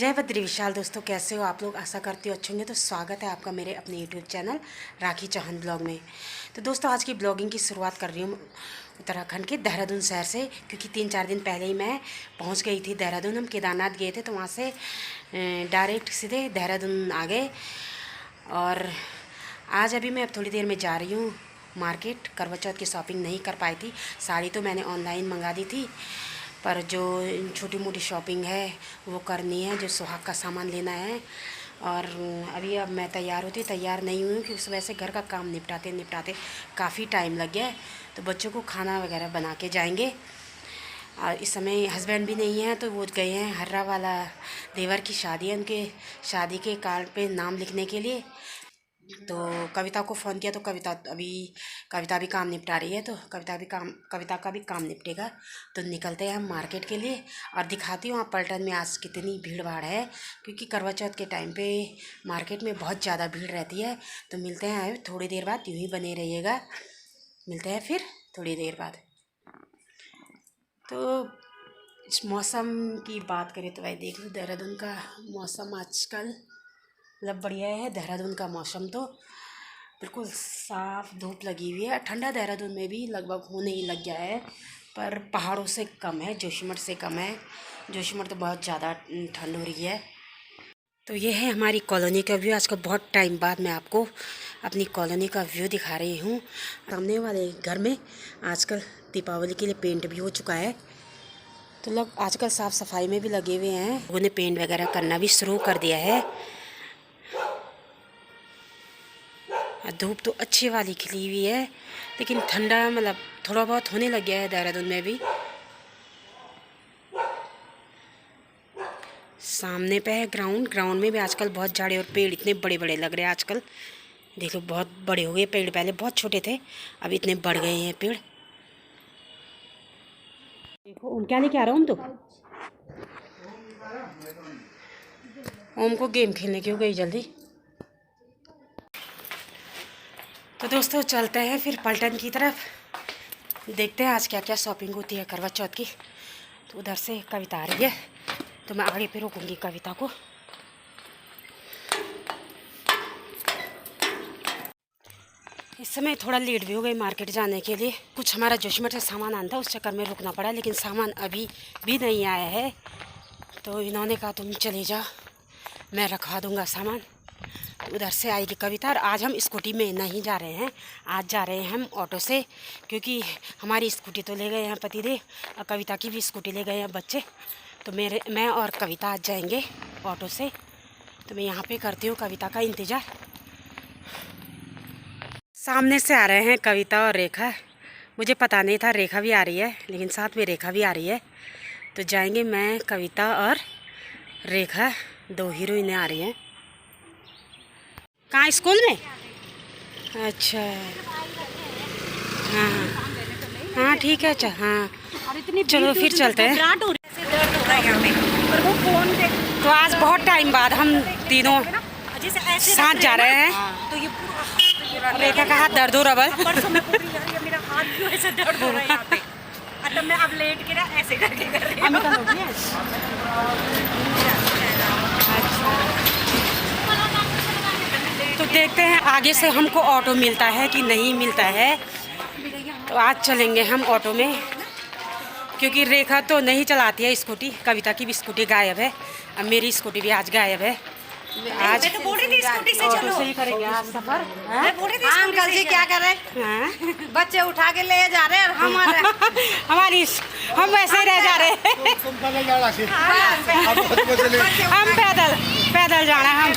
जय बद्री विशाल। दोस्तों कैसे हो आप लोग? आशा करती हो अच्छे होंगे। तो स्वागत है आपका मेरे अपने यूट्यूब चैनल राखी चौहान ब्लॉग में। तो दोस्तों आज की ब्लॉगिंग की शुरुआत कर रही हूँ उत्तराखंड के देहरादून शहर से, क्योंकि 3-4 दिन पहले ही मैं पहुँच गई थी देहरादून। हम केदारनाथ गए थे तो वहाँ से डायरेक्ट सीधे देहरादून आ गए। और आज अभी मैं अब थोड़ी देर में जा रही हूँ मार्केट। करवा चौथ की शॉपिंग नहीं कर पाई थी। साड़ी तो मैंने ऑनलाइन मंगा दी थी, पर जो छोटी मोटी शॉपिंग है वो करनी है, जो सुहाग का सामान लेना है। और अभी अब मैं तैयार नहीं हुई क्योंकि सुबह से घर का काम निपटाते काफ़ी टाइम लग गया है। तो बच्चों को खाना वगैरह बना के जाएंगे। और इस समय हस्बैंड भी नहीं है तो वो गए हैं हर्रा वाला देवर की शादी है, उनके शादी के कार्ड पे नाम लिखने के लिए। तो कविता को फ़ोन किया तो कविता भी काम निपटा रही है, तो कविता का भी काम निपटेगा। तो निकलते हैं हम मार्केट के लिए और दिखाती हूँ आप पलटन में आज कितनी भीड़ भाड़ है, क्योंकि करवा चौथ के टाइम पे मार्केट में बहुत ज़्यादा भीड़ रहती है। तो मिलते हैं थोड़ी देर बाद, यूँ ही बने रहिएगा। मिलते हैं फिर थोड़ी देर बाद। तो इस मौसम की बात करें तो भाई देख लो, देहरादून का मौसम आजकल मतलब बढ़िया है। देहरादून का मौसम तो बिल्कुल साफ़, धूप लगी हुई है। ठंडा देहरादून में भी लगभग होने ही लग गया है, पर पहाड़ों से कम है, जोशीमठ से कम है। जोशीमठ तो बहुत ज़्यादा ठंड हो रही है। तो ये है हमारी कॉलोनी का व्यू। आजकल बहुत टाइम बाद मैं आपको अपनी कॉलोनी का व्यू दिखा रही हूँ। सामने वाले घर में आजकल दीपावली के लिए पेंट भी हो चुका है, तो लोग आजकल साफ़ सफाई में भी लगे हुए हैं। लोगों ने पेंट वगैरह करना भी शुरू कर दिया है। धूप तो अच्छी वाली खिली हुई है, लेकिन ठंडा मतलब थोड़ा बहुत होने लग गया है देहरादून में भी। सामने पे है ग्राउंड में भी आजकल बहुत झाड़ी और पेड़ इतने बड़े बड़े लग रहे हैं आजकल। देखो बहुत बड़े हो गए पेड़, पहले बहुत छोटे थे, अब इतने बढ़ गए हैं पेड़। देखो ओम क्या लेके आ रहा हूँ। तो ओम को गेम खेलने क्यों गई जल्दी। तो दोस्तों चलते हैं फिर पलटन की तरफ, देखते हैं आज क्या क्या शॉपिंग होती है करवा चौथ की। तो उधर से कविता आ रही है तो मैं आगे पे रोकूंगी कविता को। इस समय थोड़ा लेट भी हो गई मार्केट जाने के लिए। कुछ हमारा जोशीमठ से सामान आना था, उस चक्कर में रुकना पड़ा, लेकिन सामान अभी भी नहीं आया है। तो इन्होंने कहा तुम चले जाओ, मैं रखवा दूँगा सामान। उधर से आएगी कविता। और आज हम स्कूटी में नहीं जा रहे हैं, आज जा रहे हैं हम ऑटो से, क्योंकि हमारी स्कूटी तो ले गए हैं पतिदेव और कविता की भी स्कूटी ले गए हैं बच्चे। तो मैं और कविता आज जाएंगे ऑटो से। तो मैं यहाँ पे करती हूँ कविता का इंतज़ार। सामने से आ रहे हैं कविता और रेखा। मुझे पता नहीं था रेखा भी आ रही है, लेकिन साथ में रेखा भी आ रही है। तो जाएंगे मैं, कविता और रेखा, 2 हीरोइनें आ रही हैं। कहाँ स्कूल में? अच्छा हाँ हाँ ठीक है। अच्छा हाँ चलो फिर चलते हैं। तो आज बहुत टाइम बाद हम तीनों साथ जा रहे हैं। तो ये रेखा का हाथ दर्द हो रहा है। मेरा हाथ क्यों ऐसे दर्द हो रहा है यहाँ पे। मतलब मैं अब लेट के ना ऐसे करके कर रही हूँ। तो देखते हैं आगे से हमको ऑटो मिलता है कि नहीं मिलता है। तो आज चलेंगे हम ऑटो में, क्योंकि रेखा तो नहीं चलाती है स्कूटी। कविता की भी स्कूटी गायब है, अब मेरी स्कूटी भी आज गायब है। आज तो बोली थी स्कूटी से चलो, से ही करेंगे आज सफर। अंकल जी क्या कर रहे हैं? बच्चे उठा के ले जा रहे हैं और हम वैसे ही रह जा रहे हैं। हम पैदल जाना है, हम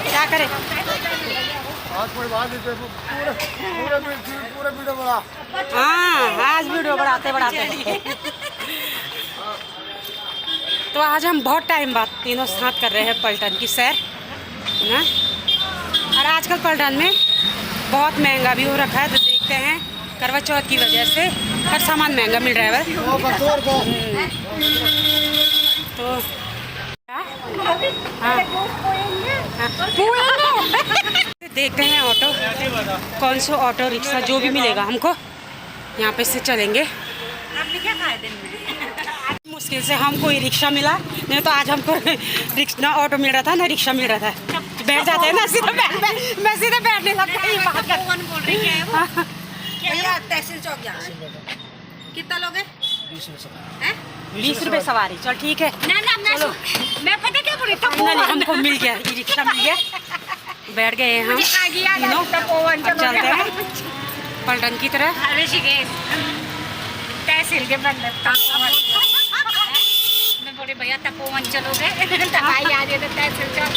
क्या करें। हाँ आज वीडियो बढ़ाते तो आज हम बहुत टाइम बाद तीनों साथ कर रहे हैं पलटन की सैर ना। और आजकल पलटन में बहुत महंगा भी हो रखा है, तो देखते हैं करवा चौथ की वजह से हर सामान महंगा मिल रहा है। तो देखते हैं ऑटो, कौन सा ऑटो रिक्शा जो भी मिलेगा हमको, यहाँ पे से चलेंगे। आपने क्या खाया दिन में? मुश्किल से हमको ही रिक्शा मिला, नहीं तो आज हमको ना ऑटो मिल रहा था ना रिक्शा मिल रहा था। बैठ जाते हैं ना, सीधे मैं सीधे बैठने लगता है। बात कर कौन बोल रही है वो? भैया तहसील चौक जा रहे हैं। कितना लोगे? 20 रुपए सवारी। चल ठीक है। ना ना मैं पता क्या बोल रही फाइनली हमको मिल गया, ई रिक्शा मिल गया। बैठ गए हम चलते हैं पलटन की तरह। ऋषिकेश तहसील के बंदर मैं बोले भैया तपोवन चलोगे? दवाई आ रही है तो तहसील चौक।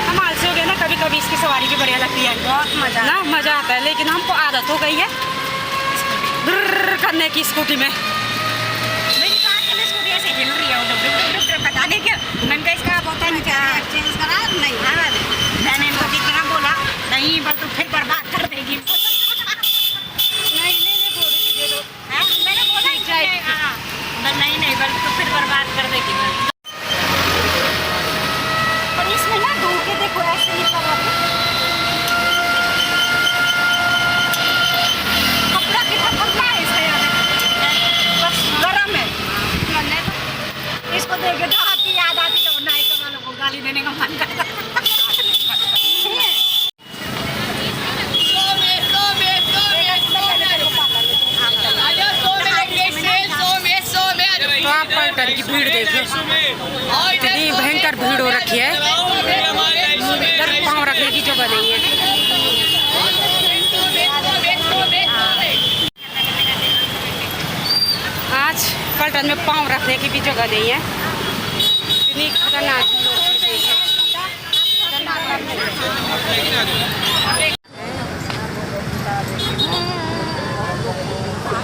हम आलसी हो गए ना, कभी कभी इसकी सवारी भी बढ़िया लगती है, बहुत मजा ना मजा आता है। लेकिन हमको आदत हो गई है करने की स्कूटी में। मेरी कार की स्कूटी ऐसे हिल रही है, पता नहीं क्यों। मैंने कहा इसका होता है क्या चेंज करा? नहीं मैंने इनको जितना बोला नहीं, बस तू फिर बर्बाद कर देगी। मैंने बोला नहीं बल्कि तो फिर बर्बाद कर देगी। और इसमें ना धो के देखो ऐसे निकल कपड़ा कितना पतला है इसका, याद बस गरम है। इसको देख के तो आपकी याद आती तो नायिका वालों को गाली देने का मन करता। तो आप पलटन की भीड़ देखिए, कितनी भयंकर भीड़ हो रखी है। इधर पाँव रखने की जगह नहीं है। आज पलटन में पाँव रखने की भी जगह नहीं है। इतनी खतरनाक भीड़ हो रखी है।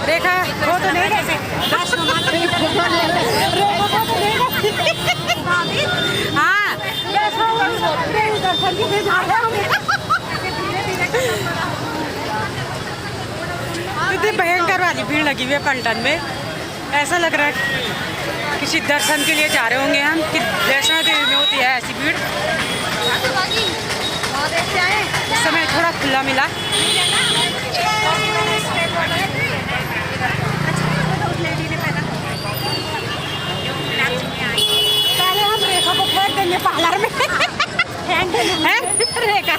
रेखा वो तो नहीं कैसे हाँ इतनी भयंकर वाली भीड़ लगी हुई है पलटन में। ऐसा लग रहा है किसी दर्शन के लिए जा रहे होंगे हम, कि वैष्णो देवी में होती है ऐसी भीड़। इस समय थोड़ा खुला मिला। पहले हम रेखा को फेंक देंगे पार्लर में। है रेखा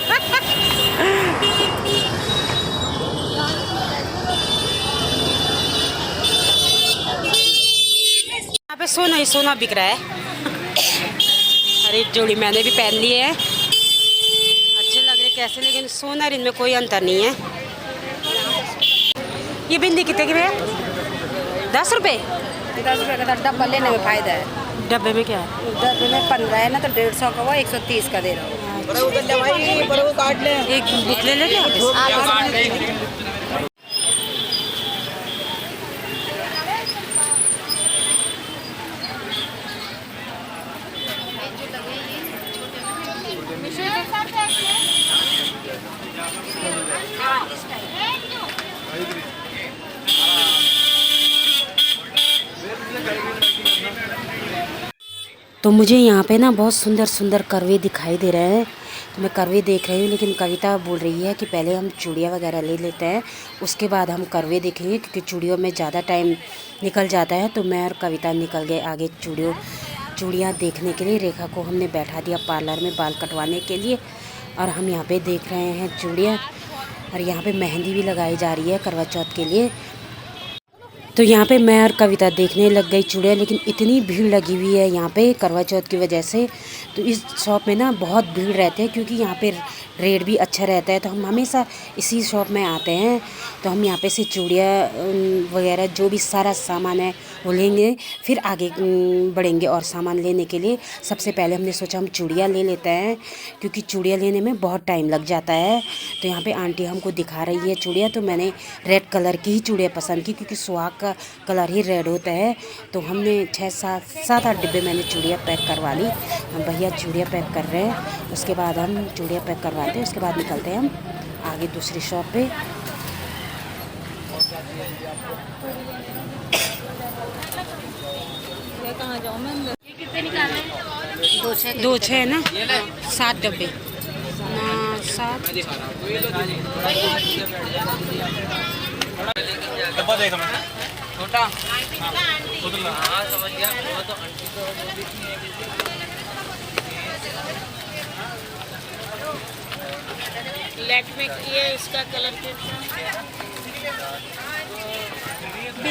यहाँ पे सोना ही सोना बिक रहा है। और एक जोड़ी मैंने भी पहन ली है, अच्छे लग रहे कैसे, लेकिन सोना इनमें कोई अंतर नहीं है। ये बिंदी कितने की भैया? 10 रुपये। 10 रुपये का डब्बा लेने में फ़ायदा है। डब्बे में क्या है? डब्बे में 15 है ना, तो 150 का वो 130 का दे रहा हूँ। एक बुक ले लेंगे। तो मुझे यहाँ पे ना बहुत सुंदर सुंदर करवे दिखाई दे रहे हैं, तो मैं करवे देख रही हूँ। लेकिन कविता बोल रही है कि पहले हम चूड़ियाँ वगैरह ले लेते हैं, उसके बाद हम करवे देखेंगे, क्योंकि चूड़ियों में ज़्यादा टाइम निकल जाता है। तो मैं और कविता निकल गए आगे चूड़ियाँ देखने के लिए। रेखा को हमने बैठा दिया पार्लर में बाल कटवाने के लिए, और हम यहाँ पे देख रहे हैं चूड़ियाँ। और यहाँ पे मेहंदी भी लगाई जा रही है करवा चौथ के लिए। तो यहाँ पे मैं और कविता देखने लग गई चूड़ियाँ, लेकिन इतनी भीड़ लगी हुई है यहाँ पे करवा चौथ की वजह से। तो इस शॉप में ना बहुत भीड़ रहती है, क्योंकि यहाँ पे रेट भी अच्छा रहता है। तो हम हमेशा इसी शॉप में आते हैं। तो हम यहाँ पे से चूड़ियाँ वगैरह जो भी सारा सामान है वो लेंगे, फिर आगे बढ़ेंगे और सामान लेने के लिए। सबसे पहले हमने सोचा हम चूड़ियाँ ले लेते हैं, क्योंकि चूड़ियाँ लेने में बहुत टाइम लग जाता है। तो यहाँ पे आंटी हमको दिखा रही है चूड़ियाँ, तो मैंने रेड कलर की ही चूड़ियाँ पसंद की, क्योंकि सुहाग का कलर ही रेड होता है। तो हमने 6-7-8 डिब्बे मैंने चूड़ियाँ पैक करवा ली। हम भैया चूड़ियाँ पैक कर रहे हैं, उसके बाद हम चूड़ियाँ पैक करवाते हैं, उसके बाद निकलते हैं हम आगे दूसरी शॉप पे। कहाँ जाऊँ मैं? कितने निकालने? 2-6 है ना, 7 डब्बे। 7 डब्बा देख मैं छोटा हाँ समझ गया वो तो आंटी तो लेट में ये इसका कलर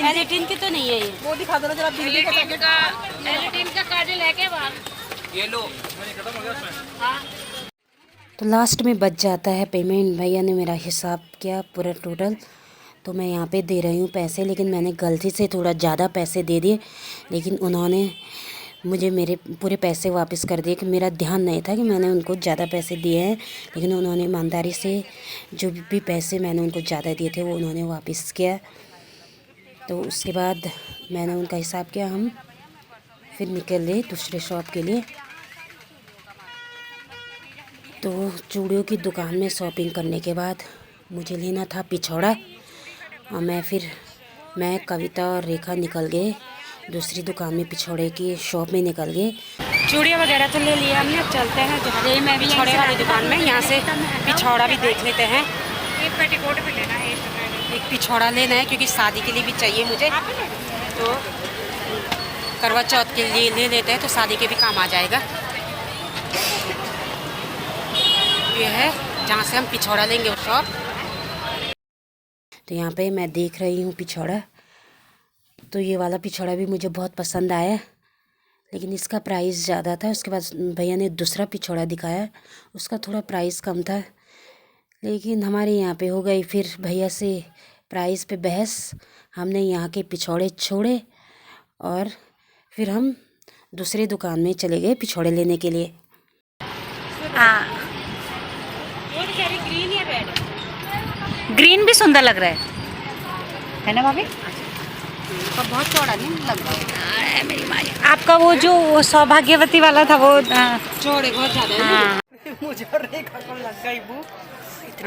एलिटिन की तो नहीं है ये, वो दिखा दो ना जरा। एलिटिन का काजल है क्या बाहर? ये लो तो लास्ट में बच जाता है पेमेंट। भैया ने मेरा हिसाब किया पूरा टोटल, तो मैं यहाँ पे दे रही हूँ पैसे, लेकिन मैंने गलती से थोड़ा ज़्यादा पैसे दे दिए, लेकिन उन्होंने मुझे मेरे पूरे पैसे वापस कर दिए कि मेरा ध्यान नहीं था कि मैंने उनको ज़्यादा पैसे दिए हैं, लेकिन उन्होंने ईमानदारी से जो भी पैसे मैंने उनको ज़्यादा दिए थे वो उन्होंने वापस किया। तो उसके बाद मैंने उनका हिसाब किया, हम फिर निकले दूसरे शॉप के लिए। तो चूड़ियों की दुकान में शॉपिंग करने के बाद मुझे लेना था पिछौड़ा, और मैं कविता और रेखा निकल गए दूसरी दुकान में, पिछौड़े की शॉप में निकल गए। चूड़ियाँ वगैरह तो ले लिया हमने, अब चलते हैं जहाँ मैं भी पिछौड़े वाली दुकान में, यहाँ से पिछौड़ा भी देख लेते हैं। एक पेटीकोट भी लेना है, एक पिछौड़ा लेना है क्योंकि शादी के लिए भी चाहिए मुझे, तो करवा चौथ के लिए ले लेते हैं तो शादी के भी काम आ जाएगा। ये है जहाँ से हम पिछौड़ा लेंगे वो शॉप। तो यहाँ पे मैं देख रही हूँ पिछौड़ा, तो ये वाला पिछौड़ा भी मुझे बहुत पसंद आया, लेकिन इसका प्राइस ज़्यादा था। उसके बाद भैया ने दूसरा पिछौड़ा दिखाया, उसका थोड़ा प्राइस कम था, लेकिन हमारे यहाँ पे हो गई फिर भैया से प्राइस पे बहस। हमने यहाँ के पिछौड़े छोड़े और फिर हम दूसरी दुकान में चले गए पिछौड़े लेने के लिए। हाँ ग्रीन या रेड? ग्रीन भी सुंदर लग रहा है ना भाभी? तो बहुत चौड़ा नहीं लग रहा है। मेरी माँ, आपका वो जो सौभाग्यवती वाला था वो चौड़े बहुत ज़्यादा है। हाँ। मुझे और रेखा को लग गई भूख।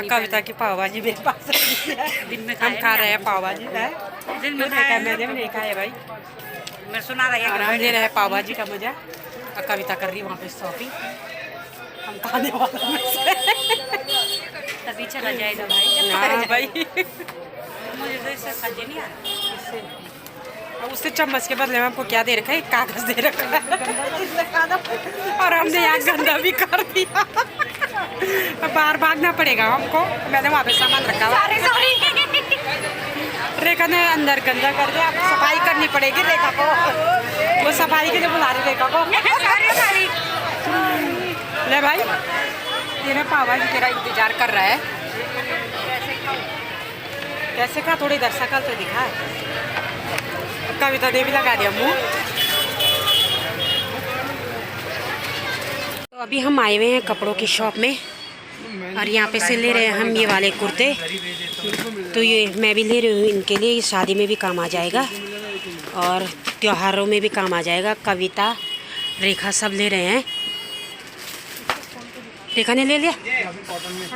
कविता की पाव भाजी मेरे पास दिन में हम खा रहे हैं पाव भाजी है। दिन में मैंने भी नहीं खाया भाई, मैं सुना रही और हम ले रहे हैं पाव भाजी का मजा, और कविता कर रही है वहाँ पे शॉपिंग। हम खाने वालों में से तभी चला जाएगा भाई। हाँ भाई, मुझे तो इससे सब्जी नहीं आ रहा। अब उससे चम्मच के बदले में हमको क्या दे रखा है, कागज दे रखा है, और हमने यहाँ गंदा भी कर दिया। बाहर भागना पड़ेगा हमको। मैंने वहाँ पे सामान रखा हुआ, रेखा ने अंदर गंदा कर दिया, अब सफाई करनी पड़ेगी रेखा को। वो सफाई के लिए बुला रही रेखा को। ले भाई, तेरे पाव भाजी तेरा इंतजार कर रहा है। कैसे खा, थोड़ी इधर शकल तो दिखा। कविता ने भी लगा दिया मुँह। तो अभी हम आए हुए हैं कपड़ों की शॉप में, और यहाँ पे से ले रहे हैं हम ये वाले कुर्ते। तो ये मैं भी ले रही हूँ इनके लिए, शादी में भी काम आ जाएगा और त्योहारों में भी काम आ जाएगा। कविता, रेखा सब ले रहे हैं। रेखा ने ले लिया,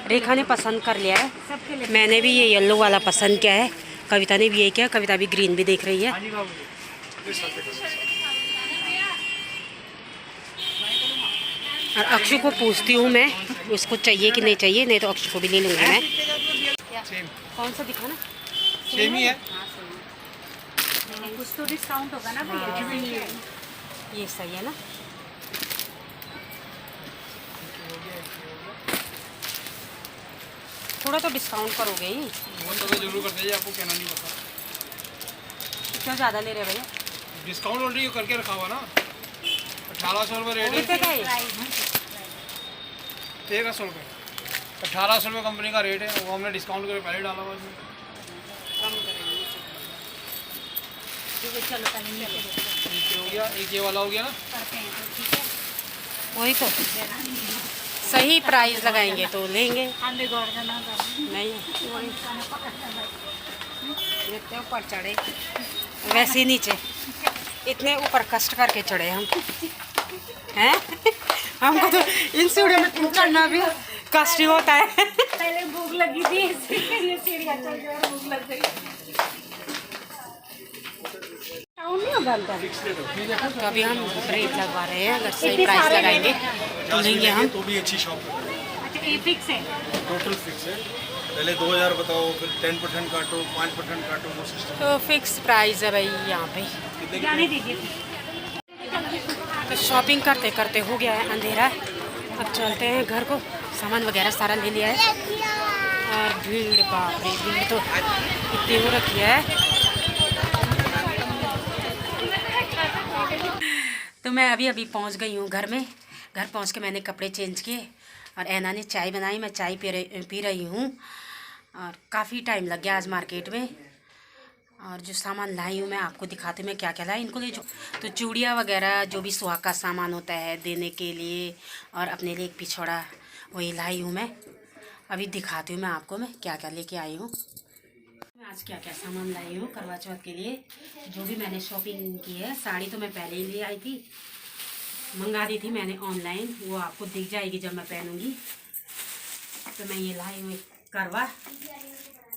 रेखा ने पसंद कर लिया है। मैंने भी ये येलो वाला पसंद किया है, कविता ने भी यही किया। कविता भी ग्रीन भी देख रही है। और अक्षु को पूछती हूँ मैं, उसको चाहिए कि नहीं चाहिए, नहीं तो अक्षु को भी ले लूँगी मैं। कौन सा दिखाना? सेम ही है। कुछ तो डिस्काउंट होगा ना भैया? ये सही है ना? थोड़ा तो डिस्काउंट करोगे ही। वो तो जरूर करते हैं, आपको कहना नहीं पड़ता। क्यों ज़्यादा ले रहे भैया? डिस्काउंट ऑलरेडी करके रखा हुआ ना। 1800 रुपये रेट कितने का है? 1300 रुपये। 1800 रुपये कंपनी का रेट है, वो हमने डिस्काउंट करके पहले डाला हुआ इसमें। एक हो गया, एक ये वाला हो गया ना। वही तो सही प्राइस लगाएंगे तो लेंगे। नहीं इतने ऊपर चढ़े, वैसे ही नीचे इतने ऊपर कष्ट करके चढ़े हम हैं। हमको तो इन सीढ़ियों में चढ़ना भी कष्ट ही होता है। पहले भूख लगी थी, ये सीढ़ियाँ चढ़ के और भूख लग गई। नहीं होगा तो अभी हम रेट लगवा रहे हैं, अगर सही प्राइस लगाएंगे तो लेंगे हम। तो भी अच्छी शॉप है। अच्छा, ये फिक्स है? टोटल फिक्स है। पहले 2000 बताओ, फिर 10% काटो, 5% काटो, वो सिस्टम। तो फिक्स प्राइस है भाई यहाँ पे। कितने जाने की? दीजिए। तो शॉपिंग करते करते हो गया है अंधेरा। अब चलते हैं घर को। सामान वगैरह सारा ले लिया है। और भीड़, बाप रे, भीड़ तो इतनी हो रखी है। तो मैं अभी अभी पहुंच गई हूँ घर में। घर पहुंच के मैंने कपड़े चेंज किए और ऐना ने चाय बनाई। मैं चाय पी रही हूँ। और काफ़ी टाइम लग गया आज मार्केट में। और जो सामान लाई हूँ मैं आपको दिखाती हूँ मैं क्या क्या लाई इनको ले। जो तो चूड़ियाँ वगैरह जो भी सुहाग का सामान होता है देने के लिए, और अपने लिए एक पिछौड़ा, वही लाई हूँ मैं। अभी दिखाती हूँ मैं आपको मैं क्या क्या लेके आई हूँ। मैं आज क्या क्या सामान लाई हूँ करवा चौथ के लिए। जो भी मैंने शॉपिंग की है, साड़ी तो मैं पहले ही ले आई थी, मंगा दी थी मैंने ऑनलाइन, वो आपको दिख जाएगी जब मैं पहनूंगी। तो मैं ये लाई हूँ करवा,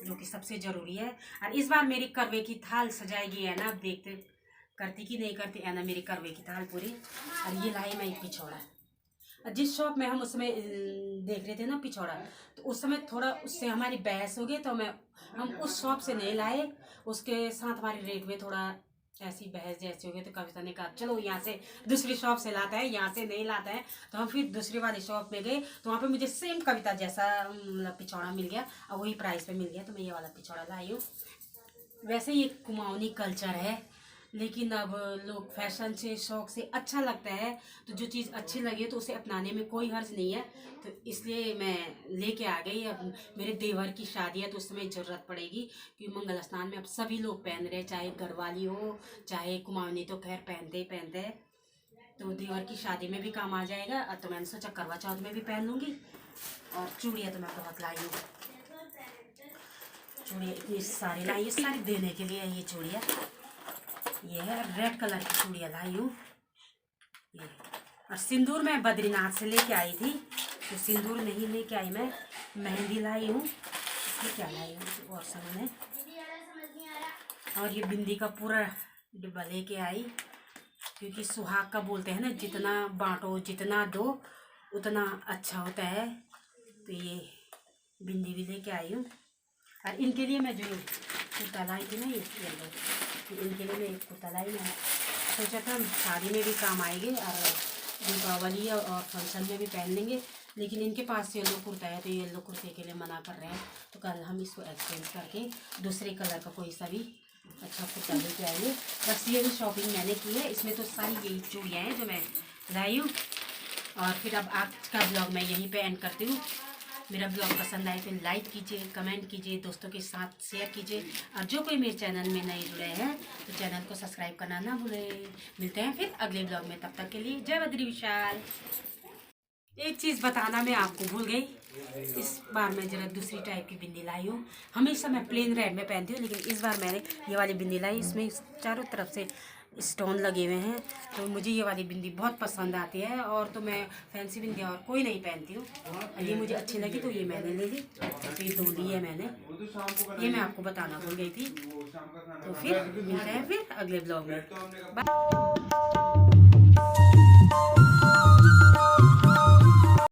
जो कि सबसे ज़रूरी है। और इस बार मेरी करवे की थाल सजाएगी है ना, अब देखते करती कि नहीं करती है ना मेरी करवे की थाल पूरी। और ये लाई मैं एक पिछौड़ा। जिस शॉप में हम उसमें देख रहे थे ना पिछौड़ा, तो उस समय थोड़ा उससे हमारी बहस हो गई, तो हम उस शॉप से नहीं लाए। उसके साथ हमारे रेट में थोड़ा ऐसी बहस जैसी हो गई, तो कविता ने कहा चलो यहाँ से दूसरी शॉप से लाता है, यहाँ से नहीं लाता है। तो हम फिर दूसरी वाली शॉप में गए, तो वहाँ पे मुझे सेम कविता जैसा पिछौड़ा मिल गया और वही प्राइस पे मिल गया। तो मैं ये वाला पिछौड़ा लाई हूँ। वैसे ये कुमाऊनी कल्चर है, लेकिन अब लोग फैशन से, शौक से अच्छा लगता है, तो जो चीज़ अच्छी लगे तो उसे अपनाने में कोई हर्ज नहीं है। तो इसलिए मैं लेके आ गई। अब मेरे देवर की शादी है तो उस समय ज़रूरत पड़ेगी, क्योंकि मंगल स्नान में अब सभी लोग पहन रहे हैं, चाहे घरवाली हो चाहे कुमाऊनी, तो खैर पहनते ही पहनते हैं। तो देवर की शादी में भी काम आ जाएगा। तो मैंने सोचा करवा चौथ में भी पहन लूँगी। और चूड़ियाँ तो मैं बहुत लाई हूँ। चूड़ियाँ इतनी सारी लाई, ये सारी देने के लिए है। ये चूड़ियाँ, ये है रेड कलर की चूड़ियाँ लाई हूँ ये। और सिंदूर मैं बद्रीनाथ से लेके आई थी, तो सिंदूर नहीं लेके आई, मैं मेहंदी लाई हूँ। इसमें क्या लाई हूँ और सामान है। और ये बिंदी का पूरा डिब्बा लेके आई, क्योंकि सुहाग का बोलते हैं ना, जितना बांटो जितना दो उतना अच्छा होता है। तो ये बिंदी भी लेके आई हूँ। और इनके लिए मैं जो कुर्ता लाई थी ना, ये इनके लिए मैं एक कुर्ता लाई। मैं सोचा था शादी में भी काम आएंगे और दीपावली और फंक्शन में भी पहन लेंगे। लेकिन इनके पास येलो कुर्ता है, तो येलो कुर्ते के लिए मना कर रहे हैं। तो कल हम इसको एक्सचेंज करके दूसरे कलर का कोई सा भी अच्छा कुर्ता लेके आएंगे। बस ये भी शॉपिंग मैंने की है। इसमें तो सारी यही चूड़ियाँ हैं जो मैं लाई हूँ। और फिर अब आज का ब्लॉग मैं यहीं पे एंड करती हूँ। मेरा ब्लॉग पसंद आए तो लाइक कीजिए, कमेंट कीजिए, दोस्तों के साथ शेयर कीजिए। और जो कोई मेरे चैनल में नए जुड़े हैं तो चैनल को सब्सक्राइब करना ना भूलें। मिलते हैं फिर अगले ब्लॉग में, तब तक के लिए जय बद्री विशाल। एक चीज़ बताना मैं आपको भूल गई, इस बार मैं जरा दूसरी टाइप की बिंदी लाई हूँ। हमेशा मैं प्लेन रेड में पहनती हूँ, लेकिन इस बार मैंने ये वाली बिंदी लाई। इसमें चारों तरफ से स्टोन लगे हुए हैं, तो मुझे ये वाली बिंदी बहुत पसंद आती है। और तो मैं फैंसी बिंदी और कोई नहीं पहनती हूँ, ये मुझे अच्छी लगी तो ये मैंने ले ली। तो ये 2 ली है मैंने, ये मैं आपको बताना भूल गई थी। तो फिर मिलते हैं फिर अगले ब्लॉग में। बाय।